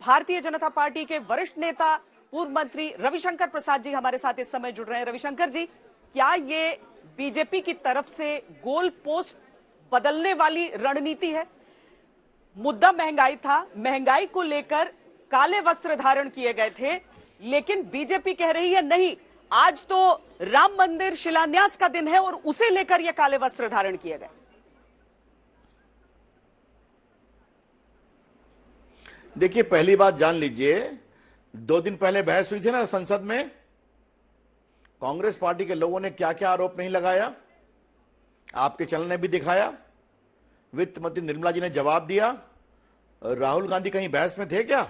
Bharatiya Janata party के वरिष्ठ नेता पूर्व मंत्री रविशंकर प्रसाद जी हमारे साथ इस समय जुड़ रहे हैं। रविशंकर जी, क्या ये बीजेपी की तरफ से गोल पोस्ट बदलने वाली रणनीति है? मुद्दा महंगाई था, महंगाई को लेकर काले वस्त्र धारण किए गए थे, लेकिन बीजेपी कह रही है नहीं, आज तो राम मंदिर शिलान्यास का दिन है और उसे लेकर यह काले वस्त्र धारण किए गए। देखिए, पहली बात जान लीजिए, 2 दिन पहले बहस हुई थी ना संसद में, कांग्रेस पार्टी के लोगों ने क्या क्या आरोप नहीं लगाया, आपके चैनल ने भी दिखाया, वित्त मंत्री निर्मला जी ने जवाब दिया। राहुल गांधी कहीं बहस में थे क्या?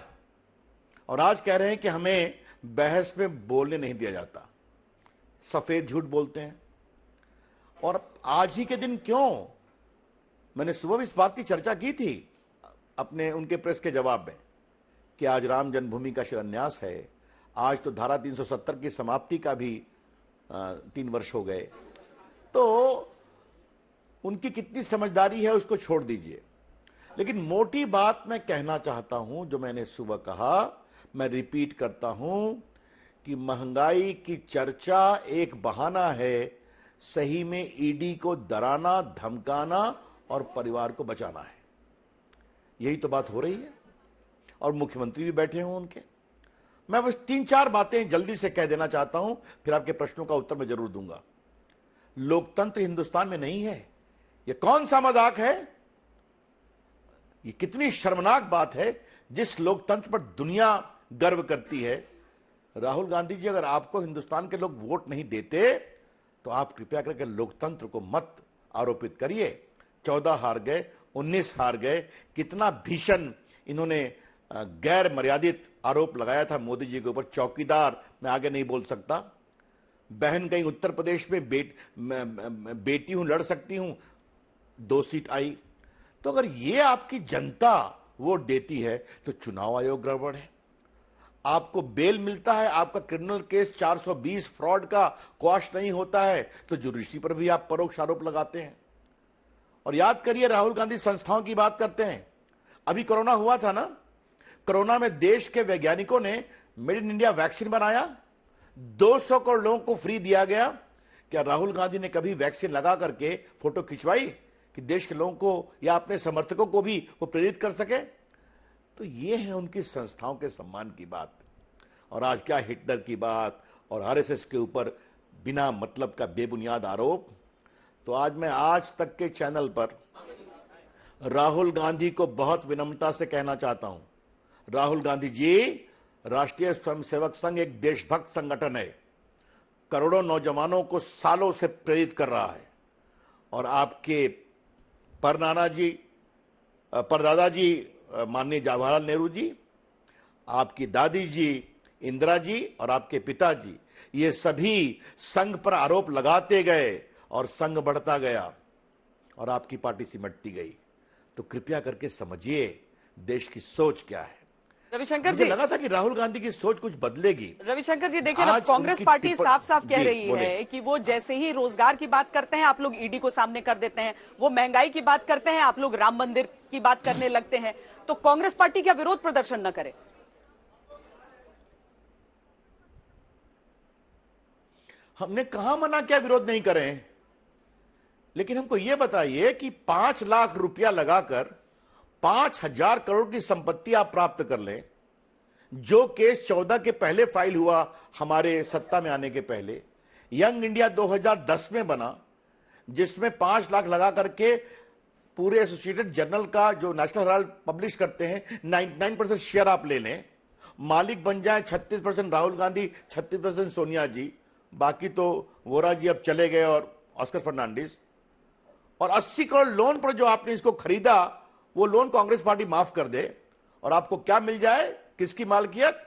और आज कह रहे हैं कि हमें बहस में बोलने नहीं दिया जाता, सफेद झूठ बोलते हैं। और आज ही के दिन क्यों? मैंने सुबह भी इस बात की चर्चा की थी अपने उनके प्रेस के जवाब में कि आज राम जन्मभूमि का शिलान्यास है, आज तो धारा 370 की समाप्ति का भी 3 वर्ष हो गए। तो उनकी कितनी समझदारी है उसको छोड़ दीजिए, लेकिन मोटी बात मैं कहना चाहता हूं, जो मैंने सुबह कहा, मैं रिपीट करता हूं कि महंगाई की चर्चा एक बहाना है, सही में ईडी को डराना, धमकाना और परिवार को बचाना है। यही तो बात हो रही है और मुख्यमंत्री भी बैठे हों उनके। मैं बस 3-4 बातें जल्दी से कह देना चाहता हूं, फिर आपके प्रश्नों का उत्तर मैं जरूर दूंगा। लोकतंत्र हिंदुस्तान में नहीं है, यह कौन सा मजाक है? ये कितनी शर्मनाक बात है जिस लोकतंत्र पर दुनिया गर्व करती है। राहुल गांधी जी, अगर आपको हिंदुस्तान के लोग वोट नहीं देते तो आप कृपया करके लोकतंत्र को मत आरोपित करिए। 14 हार गए, 19 हार गए, कितना भीषण इन्होंने गैर मर्यादित आरोप लगाया था मोदी जी के ऊपर। चौकीदार, मैं आगे नहीं बोल सकता। बहन कहीं उत्तर प्रदेश में बेटी हूं, लड़ सकती हूं, 2 सीट आई। तो अगर ये आपकी जनता वोट देती है तो चुनाव आयोग गड़बड़ है। आपको बेल मिलता है, आपका क्रिमिनल केस 420 फ्रॉड का क्वाश नहीं होता है, तो जुडिशरी पर भी आप परोक्ष आरोप लगाते हैं। और याद करिए, राहुल गांधी संस्थाओं की बात करते हैं। अभी कोरोना हुआ था ना, कोरोना में देश के वैज्ञानिकों ने मेड इन इंडिया वैक्सीन बनाया, 200 करोड़ लोगों को फ्री दिया गया। क्या राहुल गांधी ने कभी वैक्सीन लगा करके फोटो खिंचवाई कि देश के लोगों को या अपने समर्थकों को भी वो प्रेरित कर सके? तो ये है उनकी संस्थाओं के सम्मान की बात। और आज क्या हिटलर की बात और आरएसएस के ऊपर बिना मतलब का बेबुनियाद आरोप। तो आज मैं आज तक के चैनल पर राहुल गांधी को बहुत विनम्रता से कहना चाहता हूं, राहुल गांधी जी, राष्ट्रीय स्वयंसेवक संघ एक देशभक्त संगठन है, करोड़ों नौजवानों को सालों से प्रेरित कर रहा है। और आपके परदादा जी माननीय जवाहरलाल नेहरू जी, आपकी दादी जी इंदिरा जी और आपके पिताजी, ये सभी संघ पर आरोप लगाते गए और संघ बढ़ता गया और आपकी पार्टी सिमटती गई। तो कृपया करके समझिए देश की सोच क्या है। रविशंकर जी, लगा था कि राहुल गांधी की सोच कुछ बदलेगी। रविशंकर जी, देखिए ना, कांग्रेस पार्टी साफ साफ कह रही है कि वो जैसे ही रोजगार की बात करते हैं आप लोग ईडी को सामने कर देते हैं, वो महंगाई की बात करते हैं आप लोग राम मंदिर की बात करने लगते हैं। तो कांग्रेस पार्टी क्या विरोध प्रदर्शन न करे? हमने कहां मना किया विरोध नहीं करें, लेकिन हमको यह बताइए कि 5 लाख रुपया लगाकर 5,000 करोड़ की संपत्ति आप प्राप्त कर लें, जो केस 14 के पहले फाइल हुआ हमारे सत्ता में आने के पहले, यंग इंडिया 2010 में बना, जिसमें 5 लाख लगा करके पूरे एसोसिएटेड जर्नल का जो नेशनल हेराल्ड पब्लिश करते हैं 99% शेयर आप ले लें, मालिक बन जाए 36% राहुल गांधी, 36% सोनिया जी, बाकी तो वोरा जी अब चले गए और ऑस्कर फर्नांडिस। और 80 करोड़ लोन पर जो आपने इसको खरीदा, वो लोन कांग्रेस पार्टी माफ कर दे और आपको क्या मिल जाए? किसकी मालकियत?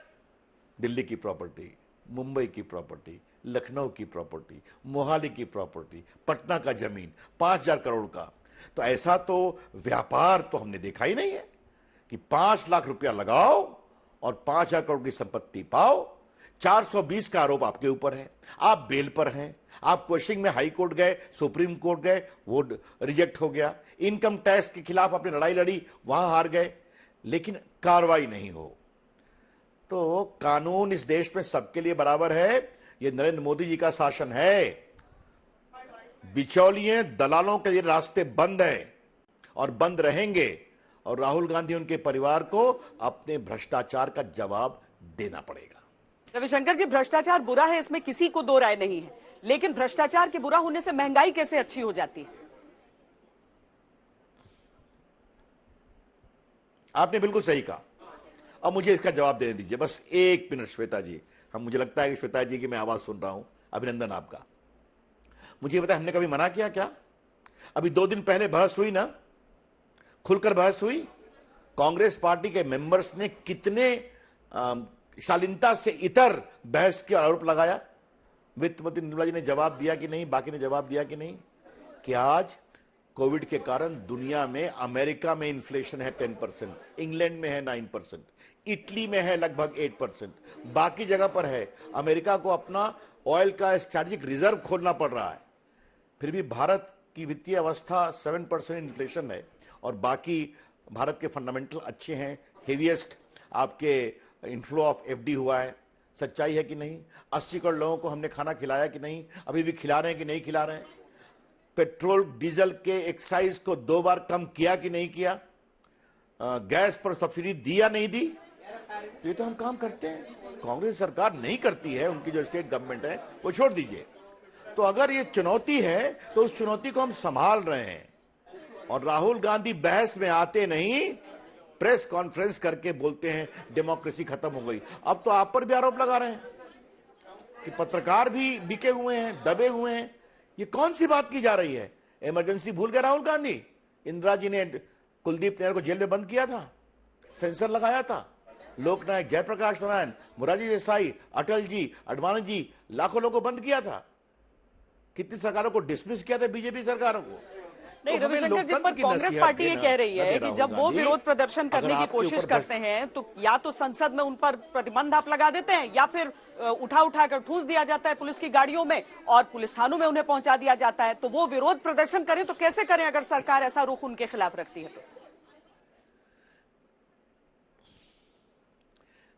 दिल्ली की प्रॉपर्टी, मुंबई की प्रॉपर्टी, लखनऊ की प्रॉपर्टी, मोहाली की प्रॉपर्टी, पटना का जमीन 5,000 करोड़ का। तो ऐसा तो व्यापार तो हमने देखा ही नहीं है कि 5 लाख रुपया लगाओ और 5,000 करोड़ की संपत्ति पाओ। 420 का आरोप आपके ऊपर है, आप बेल पर हैं, आप क्वेश्चनिंग में हाई कोर्ट गए, सुप्रीम कोर्ट गए, वो रिजेक्ट हो गया। इनकम टैक्स के खिलाफ आपने लड़ाई लड़ी, वहां हार गए, लेकिन कार्रवाई नहीं हो। तो कानून इस देश में सबके लिए बराबर है। ये नरेंद्र मोदी जी का शासन है। बिचौलिए दलालों के लिए रास्ते बंद हैं और बंद रहेंगे, और राहुल गांधी उनके परिवार को अपने भ्रष्टाचार का जवाब देना पड़ेगा। रविशंकर जी, भ्रष्टाचार बुरा है, इसमें किसी को दो राय नहीं है, लेकिन भ्रष्टाचार के बुरा होने से महंगाई कैसे अच्छी हो जाती है? आपने बिल्कुल सही कहा। अब मुझे इसका जवाब देने दीजिए, बस 1 मिनट श्वेता जी। हम मुझे लगता है कि श्वेता जी की मैं आवाज सुन रहा हूं। अभिनंदन आपका। मुझे बताया, हमने कभी मना किया क्या? अभी 2 दिन पहले बहस हुई ना, खुलकर बहस हुई। कांग्रेस पार्टी के मेंबर्स ने कितने शालीनता से इतर बहस के आरोप लगाया। वित्त मंत्री निर्मला जी ने जवाब दिया कि नहीं, बाकी ने जवाब दिया कि नहीं, कि आज कोविड के कारण दुनिया में, अमेरिका में इन्फ्लेशन है 10%, इंग्लैंड में है 9%, इटली में है लगभग 8%, बाकी जगह पर है। अमेरिका को अपना ऑयल का स्ट्रैटेजिक रिजर्व खोलना पड़ रहा है, फिर भी भारत की वित्तीय अवस्था 7% इन्फ्लेशन है, और बाकी भारत के फंडामेंटल अच्छे हैं। हेवीएस्ट आपके इनफ्लो ऑफ एफडी हुआ है। सच्चाई है कि नहीं? 80 करोड़ लोगों को हमने खाना खिलाया कि नहीं? अभी भी खिला रहे हैं कि नहीं खिला रहे हैं? पेट्रोल डीजल के एक्साइज को 2 बार कम किया कि नहीं किया? गैस पर सब्सिडी दी या नहीं दी? ये तो हम काम करते हैं। कांग्रेस सरकार नहीं करती है, उनकी जो स्टेट गवर्नमेंट है वो छोड़ दीजिए। तो अगर ये चुनौती है तो उस चुनौती को हम संभाल रहे हैं, और राहुल गांधी बहस में आते नहीं, प्रेस कॉन्फ्रेंस करके बोलते हैं डेमोक्रेसी खत्म हो गई। अब तो आप पर भी आरोप लगा रहे हैं कि पत्रकार भी बिके हुए हैं, दबे हुए हैं। ये कौन सी बात की जा रही है? इमरजेंसी भूल गए राहुल गांधी? इंदिरा जी ने कुलदीप नैयर को जेल में बंद किया था, सेंसर लगाया था। लोकनायक जयप्रकाश नारायण, मोरारजी देसाई, अटल जी, आडवाणी जी, लाखों लोगों को बंद किया था। कितनी सरकारों को डिसमिस किया था, बीजेपी सरकारों को। नहीं, रविशंकर जी, पर कांग्रेस पार्टी ये कह रही है कि जब वो विरोध प्रदर्शन करने की कोशिश करते हैं तो या तो संसद में उन पर प्रतिबंध आप लगा देते हैं, या फिर उठा कर ठूस दिया जाता है पुलिस की गाड़ियों में और पुलिस थानों में उन्हें पहुंचा दिया जाता है। तो वो विरोध प्रदर्शन करें तो कैसे करें अगर सरकार ऐसा रुख उनके खिलाफ रखती है तो?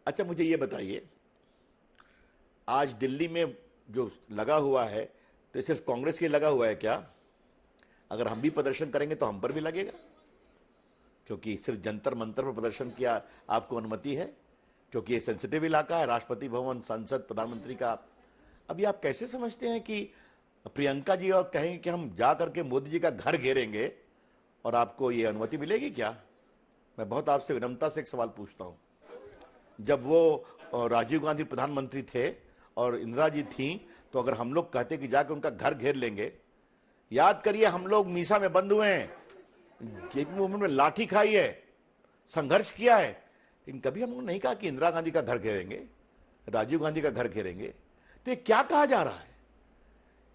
अच्छा, मुझे ये बताइए, आज दिल्ली में जो लगा हुआ है तो सिर्फ कांग्रेस के लगा हुआ है क्या? अगर हम भी प्रदर्शन करेंगे तो हम पर भी लगेगा, क्योंकि सिर्फ जंतर मंतर पर प्रदर्शन किया आपको अनुमति है, क्योंकि ये सेंसिटिव इलाका है, राष्ट्रपति भवन, संसद, प्रधानमंत्री का। अभी आप कैसे समझते हैं कि प्रियंका जी और कहेंगे कि हम जा करके मोदी जी का घर घेरेंगे और आपको ये अनुमति मिलेगी क्या? मैं बहुत आपसे विनम्रता से एक सवाल पूछता हूं। जब वो राजीव गांधी प्रधानमंत्री थे और इंदिरा जी थी, तो अगर हम लोग कहते कि जाकर उनका घर घेर लेंगे, याद करिए हम लोग मीसा में बंद हुए हैं, जेपी मूवमेंट में लाठी खाई है, संघर्ष किया है, लेकिन कभी हम लोग नहीं कहा कि इंदिरा गांधी का घर घेरेंगे, राजीव गांधी का घर घेरेंगे। तो ये क्या कहा जा रहा है?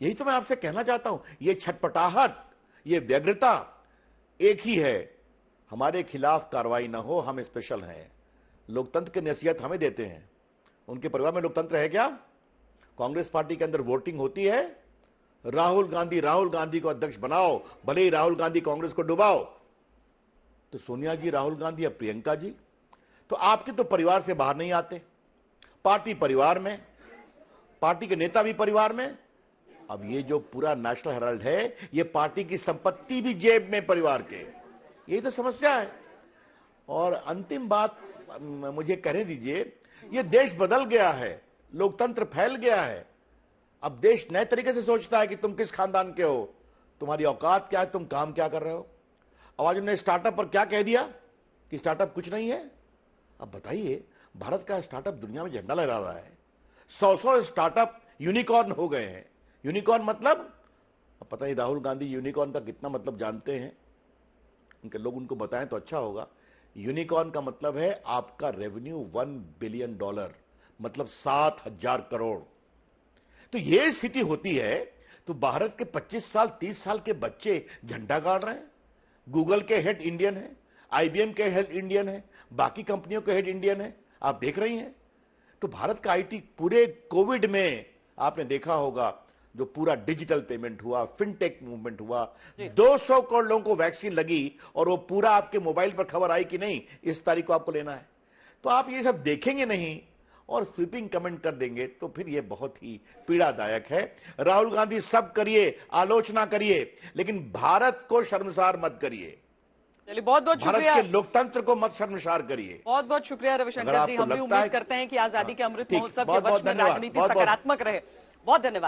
यही तो मैं आपसे कहना चाहता हूं। ये छटपटाहट, ये व्यग्रता एक ही है, हमारे खिलाफ कार्रवाई ना हो, हम स्पेशल हैं। लोकतंत्र की नसीहत हमें देते हैं। उनके परिवार में लोकतंत्र है क्या? कांग्रेस पार्टी के अंदर वोटिंग होती है, राहुल गांधी को अध्यक्ष बनाओ, भले ही राहुल गांधी कांग्रेस को डुबाओ। तो सोनिया जी, राहुल गांधी या प्रियंका जी, तो आपके तो परिवार से बाहर नहीं आते, पार्टी परिवार में, पार्टी के नेता भी परिवार में। अब ये जो पूरा नेशनल हेराल्ड है, ये पार्टी की संपत्ति भी जेब में परिवार के, यही तो समस्या है। और अंतिम बात मुझे कहने दीजिए, ये देश बदल गया है, लोकतंत्र फैल गया है। अब देश नए तरीके से सोचता है कि तुम किस खानदान के हो, तुम्हारी औकात क्या है, तुम काम क्या कर रहे हो। अब आज उन्होंने स्टार्टअप पर क्या कह दिया कि स्टार्टअप कुछ नहीं है। अब बताइए, भारत का स्टार्टअप दुनिया में झंडा लहरा रहा है, 100 स्टार्टअप यूनिकॉर्न हो गए हैं। यूनिकॉर्न मतलब, अब पता नहीं राहुल गांधी यूनिकॉर्न का कितना मतलब जानते हैं, उनके लोग उनको बताएं तो अच्छा होगा। यूनिकॉर्न का मतलब है आपका रेवेन्यू $1 बिलियन, मतलब 7,000 करोड़। तो ये स्थिति होती है तो भारत के 25 साल 30 साल के बच्चे झंडा गाड़ रहे हैं। गूगल के हेड इंडियन है, IBM के हेड इंडियन है, बाकी कंपनियों के हेड इंडियन है, आप देख रही हैं। तो भारत का IT पूरे कोविड में आपने देखा होगा, जो पूरा डिजिटल पेमेंट हुआ, फिनटेक मूवमेंट हुआ, 200 करोड़ लोगों को वैक्सीन लगी, और वो पूरा आपके मोबाइल पर खबर आई कि नहीं इस तारीख को आपको लेना है। तो आप ये सब देखेंगे नहीं और स्वीपिंग कमेंट कर देंगे तो फिर ये बहुत ही पीड़ादायक है। राहुल गांधी सब करिए, आलोचना करिए, लेकिन भारत को शर्मसार मत करिए। चलिए बहुत बहुत भारत शुक्रिया, के लोकतंत्र को मत शर्मसार करिए। बहुत बहुत शुक्रिया रविशंकर जी। हम भी उम्मीद करते हैं कि आजादी के अमृत ठीक, महोत्सव के बहुत-बहुत वर्ष में धन्यवाद, राजनीति बहुत-बहुत सकारात्मक रहे। बहुत धन्यवाद।